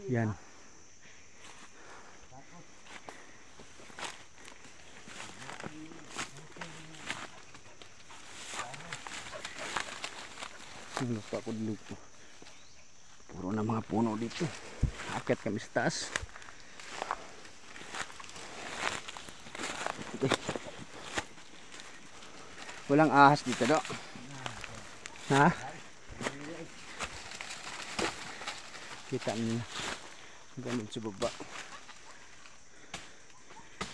Yan. Lupa ko dito. Puro na mga puno dito. Akyat kami sa taas. Walang ahas dito do. Ha? Kita nyo na. Ganun sa baba.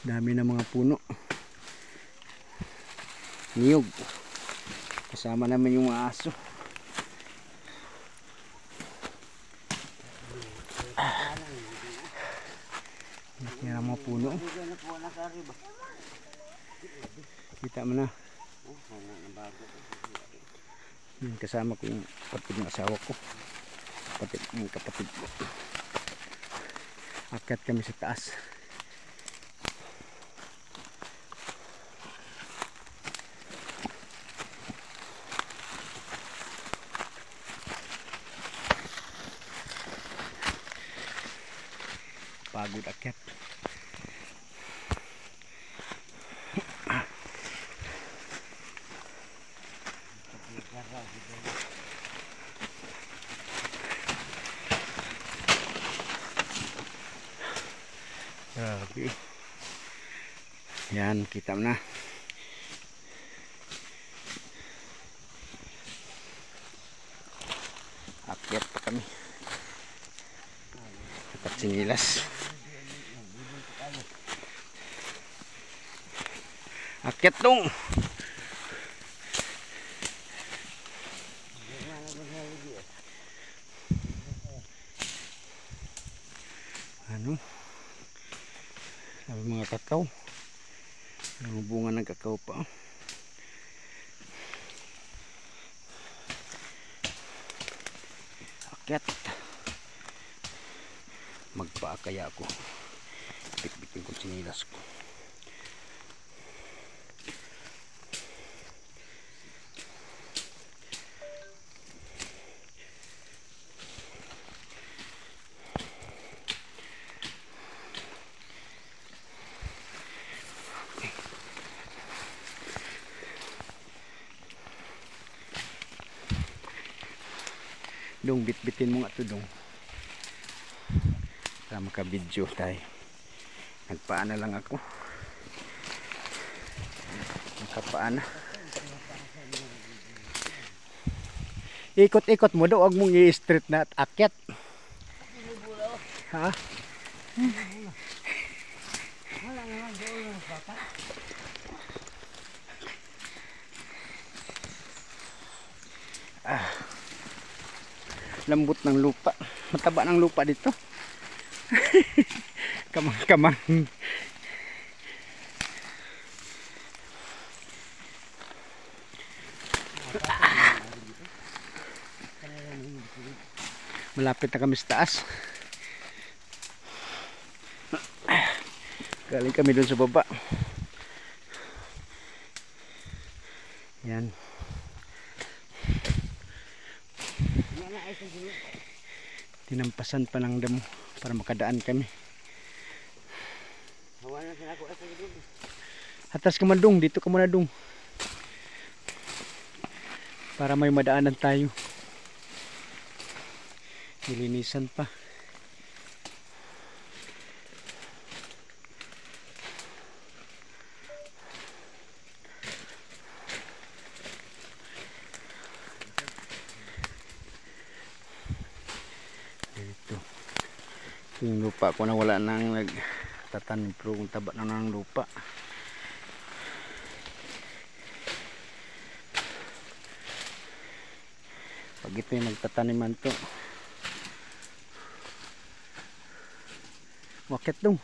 Dami na mga puno. Niyog. Kasama naman yung mga aso. Yan ang mga puno. Kita mo na. Yan, kasama ko yung kapatid ng asawa ko. Kapatid ko. Akyat kami sa taas. Pagod akyat. Grabe. Yan, kita mo na. Akyat pa kami. Dapat sinilas. Akyat dong. Ano? Sabi mga kakao. Ang bunga ng kakao pa. Akyat. Magpaakaya ako. Bitbitin ko sinilas ko. Dong, bitbitin mo nga ito dong. Para maka-video tayo. Nagpaana lang ako. Nakapaana. Ikot-ikot mo daw. Huwag mong i-street na at akyat. Ha? Lambot ng lupa. Mataba ng lupa dito. Kamang-kamang. Malapit na kami sa taas. Galing kami doon sa baba. Yan. Tinampasan pa ng damo para makadaan kami. Atas ka man dong, dito ka muna dong. Para may madaanan tayo. Nilinisan pa. Yung lupa ko na wala nang nagtatanim, pero kung taba na ng lupa. Pag ito yung nagtataniman to, wakit dong.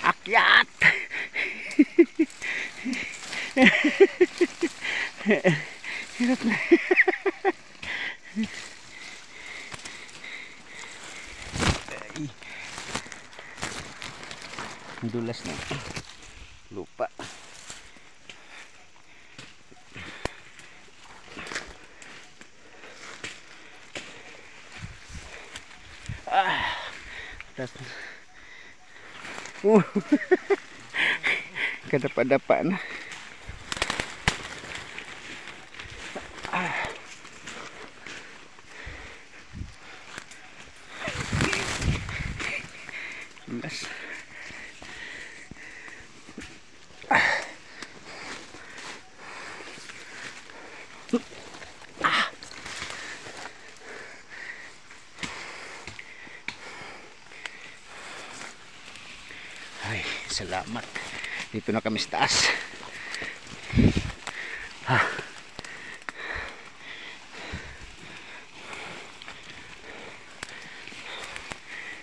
Akyat. Hirap na. Ang dulas na lupa. Kadapa-dapa na. Dulas. Ay, salamat. Dito na kami sa taas.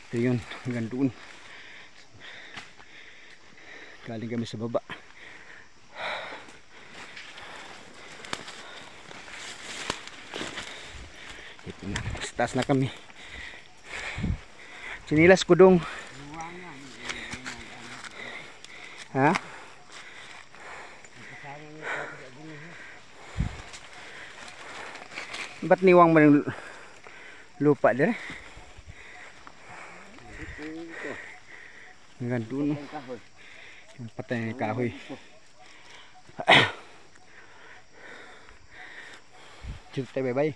Ito yun, hanggang doon. Galing kami sa baba. Ito na, sa taas na kami. Sinilas ko dong. Ha? Ba't niwang mo ng lupa dire? Hanggang doon. Yung patay ng kahoy. Dito tayo, bye-bye.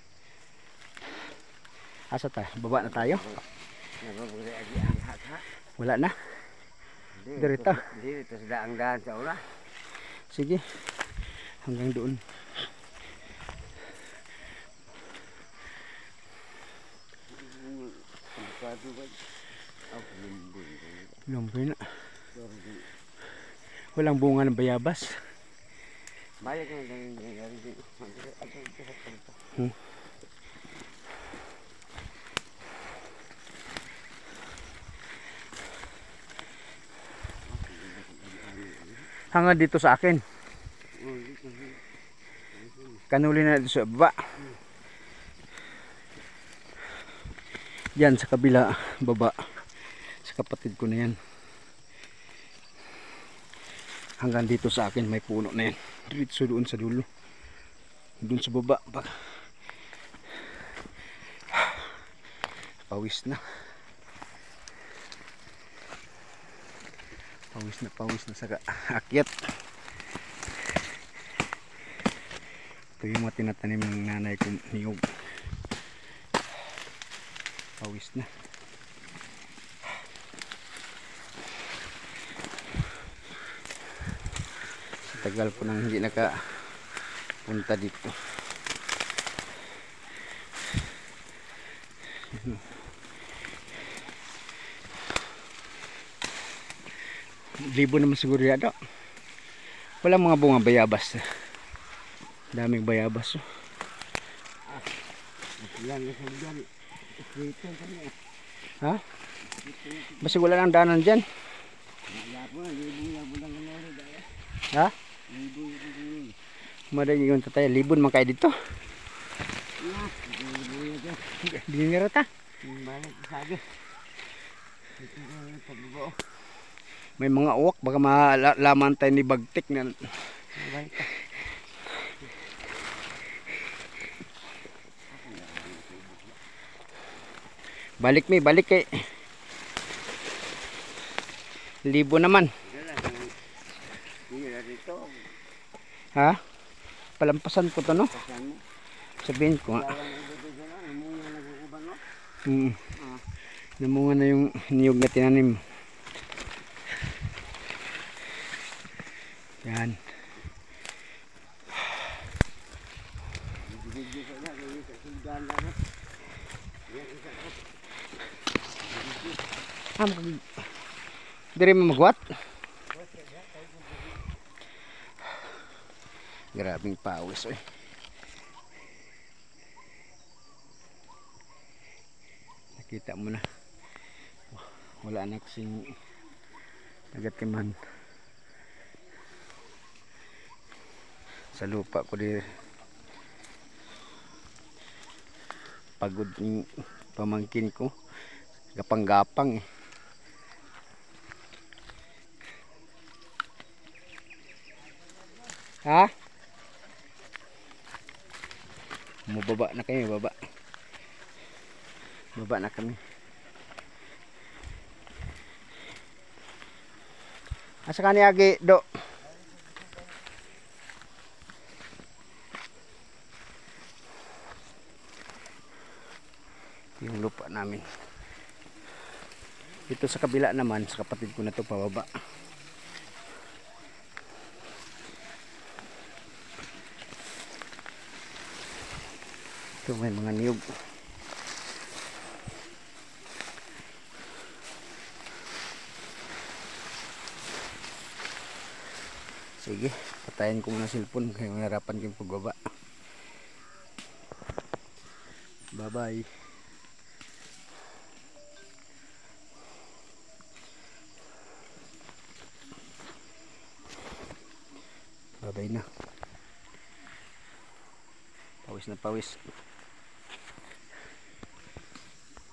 Asa tayo? Baba na tayo? Wala na? Dirito. Dito sa daang-daan sa ula. Sige. Hanggang doon. Lumboy na. Walang bunga ng bayabas. Bayag na nangyayari dito. Hanggang dito sa akin. Kanuli na dito sa baba. Yan sa kabila, baba. Sa kapatid ko na yan. Hanggang dito sa akin may puno na yan. Dito doon sa dulo. Doon sa baba. Pawis na. Pawis na sa akyat. Ito yung mga tinatanim ng nanay ko, niyog. Pawis na. Sa tagal ko nang hindi nakapunta dito. Libo naman siguro yata. Wala mga bunga bayabas. Daming bayabas. Ha? Basta wala lang daanan dyan. Ha? Madagi yung tatay. Libon man kayo dito. Dinira ta. May mga uwak, baka malaman tayo ni Bagtik na balik kay libo naman. Ha? Palampasan ko to, no? Sabihin ko nga. Namunga na yung niyog na tinanim. Yan. Dari mo magwat? Grabing pawis, oy. Nakita mo na. Wala na kasing nagatiman. Sa lupa ko di pagod yung pamangkin ko. Gapang-gapang eh. Ha? Mababa na kami, baba. Baba na kami. Asa ka ni Agi, Do? Yung lupa namin. Dito sa kabila naman, sa kapatid ko na to pababa. Ito may mga niyog. Sige, patayin ko muna cellphone kaya mahirapan kayong pagbaba. Bye bye. Bye bye na. Pawis na pawis.